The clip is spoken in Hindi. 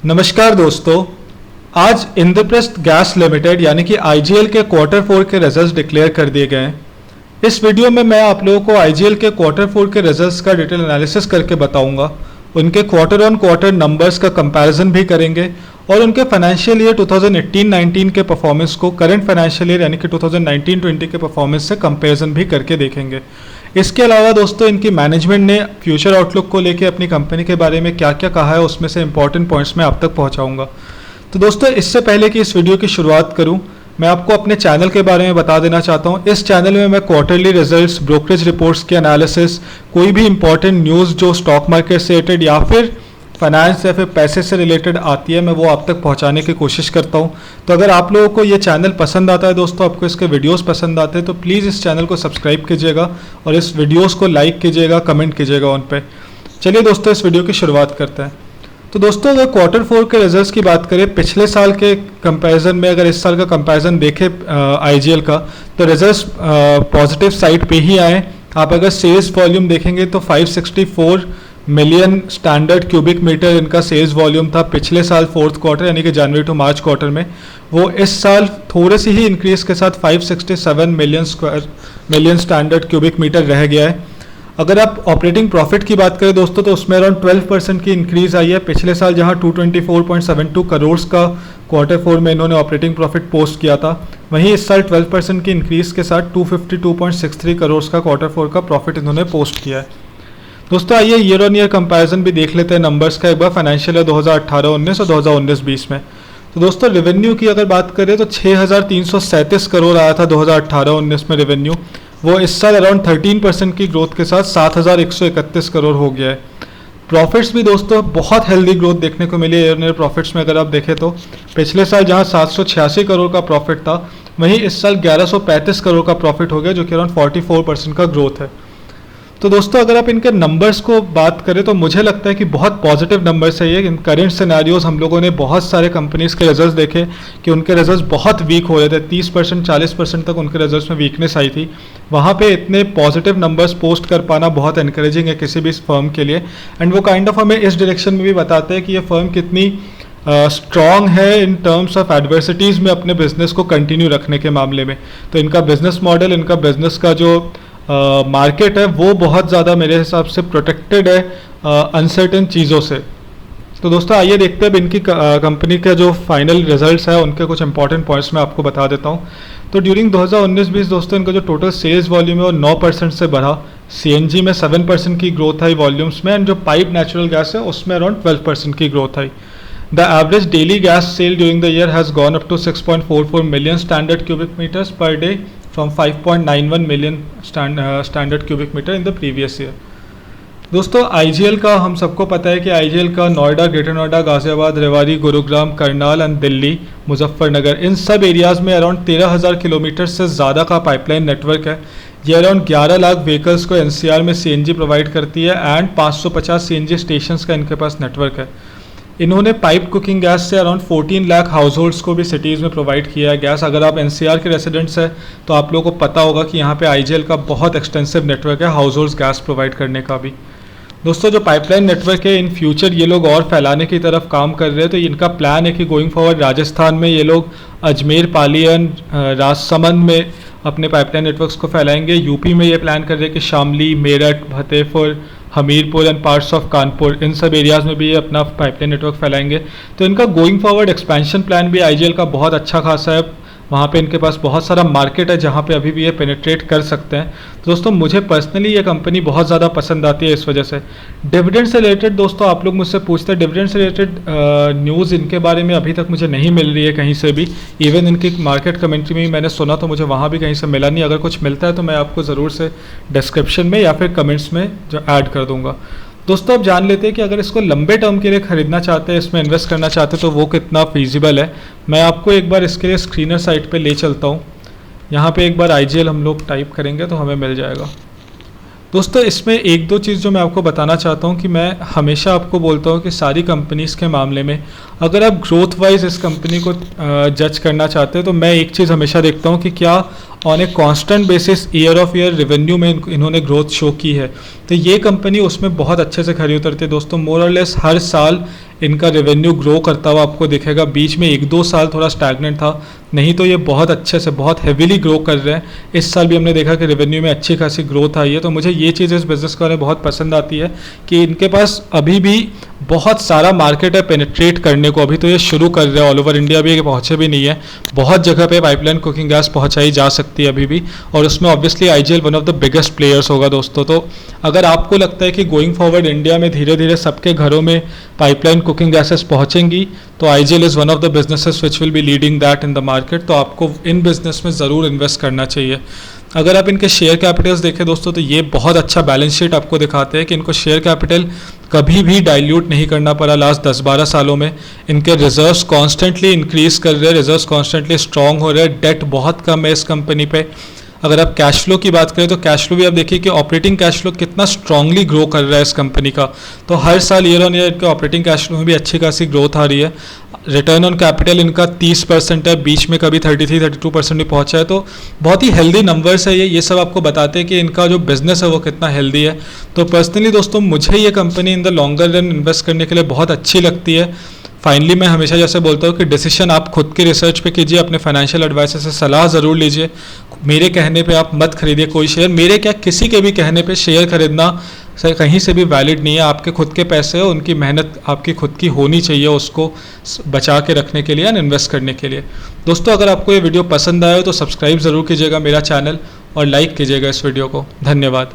नमस्कार दोस्तों, आज इंद्रप्रस्थ गैस लिमिटेड यानी कि आईजीएल के क्वार्टर 4 के रिजल्ट्स डिक्लेयर कर दिए गए हैं। इस वीडियो में मैं आप लोगों को आईजीएल के क्वार्टर 4 के रिजल्ट्स का डिटेल एनालिसिस करके बताऊंगा। उनके क्वार्टर ऑन क्वार्टर नंबर्स का कंपैरिजन भी करेंगे और उनके फाइनेंशियल ईयर 2018-19 के परफॉर्मेंस को करंट फाइनेंशियल ईयर यानी कि 2019-20 के परफॉर्मेंस से कंपैरिजन भी करके देखेंगे। इसके अलावा दोस्तों, इनकी मैनेजमेंट ने फ्यूचर आउटलुक को लेके अपनी कंपनी के बारे में क्या क्या कहा है, उसमें से इंपॉर्टेंट पॉइंट्स मैं आप तक पहुंचाऊंगा। तो दोस्तों, इससे पहले कि इस वीडियो की शुरुआत करूं, मैं आपको अपने चैनल के बारे में बता देना चाहता हूं। इस चैनल में मैं क्वार्टरली रिजल्ट्स, ब्रोकरेज रिपोर्ट्स के एनालिसिस, कोई भी इंपॉर्टेंट न्यूज़ जो स्टॉक मार्केट से रिलेटेड या फिर फाइनेंस या फिर पैसे से रिलेटेड आती है, मैं वो आप तक पहुंचाने की कोशिश करता हूं। तो अगर आप लोगों को ये चैनल पसंद आता है दोस्तों, आपको इसके वीडियोस पसंद आते हैं, तो प्लीज़ इस चैनल को सब्सक्राइब कीजिएगा और इस वीडियोस को लाइक कीजिएगा, कमेंट कीजिएगा उन पे। चलिए दोस्तों, इस वीडियो की शुरुआत करते हैं। तो दोस्तों, अगर क्वार्टर 4 के रिजल्ट्स की बात करें पिछले साल के कंपैरिजन में, अगर इस साल का कंपैरिजन देखें आईजीएल का, तो रिजल्ट्स पॉजिटिव साइड पे ही आए। आप अगर सेल्स वॉल्यूम देखेंगे तो 564 मिलियन स्टैंडर्ड क्यूबिक मीटर इनका सेल्स वॉल्यूम था पिछले साल फोर्थ क्वार्टर यानी कि जनवरी टू मार्च क्वार्टर में। वो इस साल थोड़े सी ही इंक्रीज के साथ 567 मिलियन स्टैंडर्ड क्यूबिक मीटर रह गया है। अगर आप ऑपरेटिंग प्रॉफिट की बात करें दोस्तों, तो उसमें अराउंड 12% की इंक्रीज आई है। पिछले साल जहां 224.72 करोड़ का क्वार्टर 4 में इन्होंने ऑपरेटिंग प्रॉफिट पोस्ट किया था, वहीं इस साल 12% की इंक्रीज के साथ 252.63 करोड़ का क्वार्टर 4 का प्रॉफिट इन्होंने पोस्ट किया है। दोस्तों, आइए ईयर ऑन ईयर कंपैरिजन भी देख लेते हैं नंबर्स का एक बार, फाइनेंशियल ईयर 2018-19 और 2019-20 में। तो दोस्तों, रेवेन्यू की अगर बात करें तो 6,337 करोड़ आया था 2018-19 में रेवेन्यू। वो इस साल अराउंड 13% की ग्रोथ के साथ 7,131 करोड़ हो गया है। प्रॉफिट्स भी दोस्तों बहुत हेल्दी ग्रोथ देखने को मिली है ईयर ऑन ईयर प्रॉफिट्स में। अगर आप देखें तो पिछले साल जहां 786 करोड़ का प्रॉफिट था, वहीं इस साल 1135 करोड़ का प्रॉफिट हो गया, जो कि अराउंड 44% का ग्रोथ है। तो दोस्तों, अगर आप इनके नंबर्स को बात करें तो मुझे लगता है कि बहुत पॉजिटिव नंबर्स है ये। इन करंट सिनेरियोज हम लोगों ने बहुत सारे कंपनीज के रिजल्ट्स देखे कि उनके रिजल्ट्स बहुत वीक हो रहे थे, 30% 40% तक उनके रिजल्ट्स में वीकनेस आई थी। वहाँ पे इतने पॉजिटिव नंबर्स पोस्ट कर पाना बहुत एनकरेजिंग है किसी भी फर्म के लिए। एंड वो काइंड ऑफ हमें इस डायरेक्शन में भी बताते हैं कि ये फर्म कितनी स्ट्रॉन्ग है इन टर्म्स ऑफ एडवर्सिटीज़ में अपने बिजनेस को कंटिन्यू रखने के मामले में। तो इनका बिजनेस मॉडल, इनका बिजनेस का जो मार्केट है वो बहुत ज़्यादा मेरे हिसाब से प्रोटेक्टेड है अनसर्टेन चीज़ों से। तो दोस्तों, आइए देखते हैं अब इनकी कंपनी का जो फाइनल रिजल्ट्स है उनके कुछ इंपॉर्टेंट पॉइंट्स मैं आपको बता देता हूँ। तो ड्यूरिंग 2019-20 दोस्तों, इनका जो टोटल सेल्स वॉल्यूम है वो 9% से बढ़ा। सीएनजी में 7% की ग्रोथ आई वॉल्यूम्स में, एंड जो पाइप नेचुरल गैस है उसमें अराउंड 12% की growth I. The average daily gas sale during the year has gone up to 6.44 million standard cubic meters per day from 5.91 million standard cubic meter in the previous year. दोस्तों, आईजीएल का हम सबको पता है कि आईजीएल का नोएडा, ग्रेटर नोएडा, गाजियाबाद, रेवाड़ी, गुरुग्राम, करनाल एंड दिल्ली, मुजफ्फरनगर, इन सब एरियाज़ में अराउंड 13,000 किलोमीटर से ज़्यादा का पाइपलाइन नेटवर्क है। ये अराउंड 11 लाख व्हीकल्स को एनसीआर में सीएनजी प्रोवाइड करती है एंड 550 सीएनजी स्टेशंस का इनके पास नेटवर्क है। इन्होंने पाइप कुकिंग गैस से अराउंड 14 लाख हाउस होल्ड्स को भी सिटीज़ में प्रोवाइड किया है गैस। अगर आप एनसीआर के रेसिडेंट्स हैं तो आप लोगों को पता होगा कि यहाँ पे आईजीएल का बहुत एक्सटेंसिव नेटवर्क है हाउस होल्ड्स गैस प्रोवाइड करने का भी। दोस्तों, जो पाइपलाइन नेटवर्क है, इन फ्यूचर ये लोग और फैलाने की तरफ काम कर रहे हैं। तो इनका प्लान है कि गोइंग फॉरवर्ड राजस्थान में ये लोग अजमेर, पालियन, राजसमंद में अपने पाइपलाइन नेटवर्क्स को फैलाएंगे। यूपी में ये प्लान कर रहे हैं कि Shamli, Meerut, Fatehpur, Hamirpur and parts of Kanpur, इन सब एरियाज़ में भी ये अपना पाइपलाइन नेटवर्क फैलाएंगे। तो इनका गोइंग फॉरवर्ड एक्सपेंशन प्लान भी आईजीएल का बहुत अच्छा खासा है। वहाँ पे इनके पास बहुत सारा मार्केट है जहाँ पे अभी भी ये पेनिट्रेट कर सकते हैं। तो दोस्तों, मुझे पर्सनली ये कंपनी बहुत ज़्यादा पसंद आती है इस वजह से। डिविडेंड से रिलेटेड दोस्तों आप लोग मुझसे पूछते हैं, डिविडेंड से रिलेटेड न्यूज़ इनके बारे में अभी तक मुझे नहीं मिल रही है कहीं से भी। इवन इनकी मार्केट कमेंट्री में भी मैंने सुना तो मुझे वहाँ भी कहीं से मिला नहीं। अगर कुछ मिलता है तो मैं आपको ज़रूर से डिस्क्रिप्शन में या फिर कमेंट्स में जो ऐड कर दूँगा। दोस्तों, अब जान लेते हैं कि अगर इसको लंबे टर्म के लिए ख़रीदना चाहते हैं, इसमें इन्वेस्ट करना चाहते हैं, तो वो कितना फीजिबल है। मैं आपको एक बार इसके लिए स्क्रीनर साइट पे ले चलता हूँ। यहाँ पे एक बार आईजीएल हम लोग टाइप करेंगे तो हमें मिल जाएगा। दोस्तों, इसमें एक दो चीज़ जो मैं आपको बताना चाहता हूँ कि मैं हमेशा आपको बोलता हूँ कि सारी कंपनीज़ के मामले में अगर आप ग्रोथ वाइज इस कंपनी को जज करना चाहते हैं तो मैं एक चीज़ हमेशा देखता हूँ कि क्या on a constant basis year of year revenue में इन्होंने ग्रोथ शो की है। तो ये कंपनी उसमें बहुत अच्छे से खरी उतरती है दोस्तों। मोर और लेस हर साल इनका रेवेन्यू ग्रो करता हुआ आपको दिखेगा। बीच में 1-2 साल थोड़ा स्टैग्नेंट था, नहीं तो ये बहुत अच्छे से बहुत हेविली ग्रो कर रहे हैं। इस साल भी हमने देखा कि रेवेन्यू में अच्छी खासी ग्रोथ आई है। तो मुझे ये चीज़ इस बिज़नेस के बारे में बहुत पसंद आती है कि इनके पास अभी भी बहुत सारा मार्केट है पेनिट्रेट करने को। अभी तो ये शुरू कर रहे हैं, ऑल ओवर इंडिया भी पहुँचे भी नहीं है, बहुत जगह पे पाइपलाइन कुकिंग गैस पहुँचाई जा सकती है अभी भी, और उसमें obviously IGL one of the biggest players होगा दोस्तों। तो अगर आपको लगता है कि गोइंग फॉरवर्ड इंडिया में धीरे धीरे सबके घरों में पाइपलाइन कुकिंग गैसेस पहुँचेंगी, तो IGL is one of the businesses which will be leading that in the market. तो आपको इन बिजनेस में ज़रूर इन्वेस्ट करना चाहिए। अगर आप इनके शेयर कैपिटल्स देखें दोस्तों, तो ये बहुत अच्छा बैलेंस शीट आपको दिखाते हैं कि इनको शेयर कैपिटल कभी भी डाइल्यूट नहीं करना पड़ा लास्ट 10-12 सालों में। इनके रिजर्व्स कॉन्स्टेंटली इंक्रीज कर रहे हैं, रिजर्व्स कॉन्स्टेंटली स्ट्रॉन्ग हो रहे हैं, डेट बहुत कम है इस कंपनी पे। अगर आप कैश फ्लो की बात करें तो कैश फ्लो भी आप देखिए कि ऑपरेटिंग कैश फ्लो कितना स्ट्रांगली ग्रो कर रहा है इस कंपनी का। तो हर साल ईयर ऑन ईयर इनके ऑपरेटिंग कैश फ्लो में भी अच्छी खासी ग्रोथ आ रही है। रिटर्न ऑन कैपिटल इनका 30% है, बीच में कभी 33-32% भी पहुंचा है। तो बहुत ही हेल्दी नंबर्स है ये सब आपको बताते हैं कि इनका जो बिजनेस है वो कितना हेल्दी है। तो पर्सनली दोस्तों मुझे ये company in the longer run invest करने के लिए बहुत अच्छी लगती है। फाइनली मैं हमेशा जैसे बोलता हूँ कि डिसीजन आप खुद के रिसर्च पे कीजिए, अपने फाइनेंशियल एडवाइजर से सलाह ज़रूर लीजिए। मेरे कहने पे आप मत खरीदिए कोई शेयर, मेरे क्या किसी के भी कहने पे शेयर खरीदना कहीं से भी वैलिड नहीं है। आपके खुद के पैसे हो, उनकी मेहनत आपकी खुद की होनी चाहिए उसको बचा के रखने के लिए एंड इन्वेस्ट करने के लिए। दोस्तों अगर आपको ये वीडियो पसंद आया हो तो सब्सक्राइब ज़रूर कीजिएगा मेरा चैनल और लाइक कीजिएगा इस वीडियो को। धन्यवाद।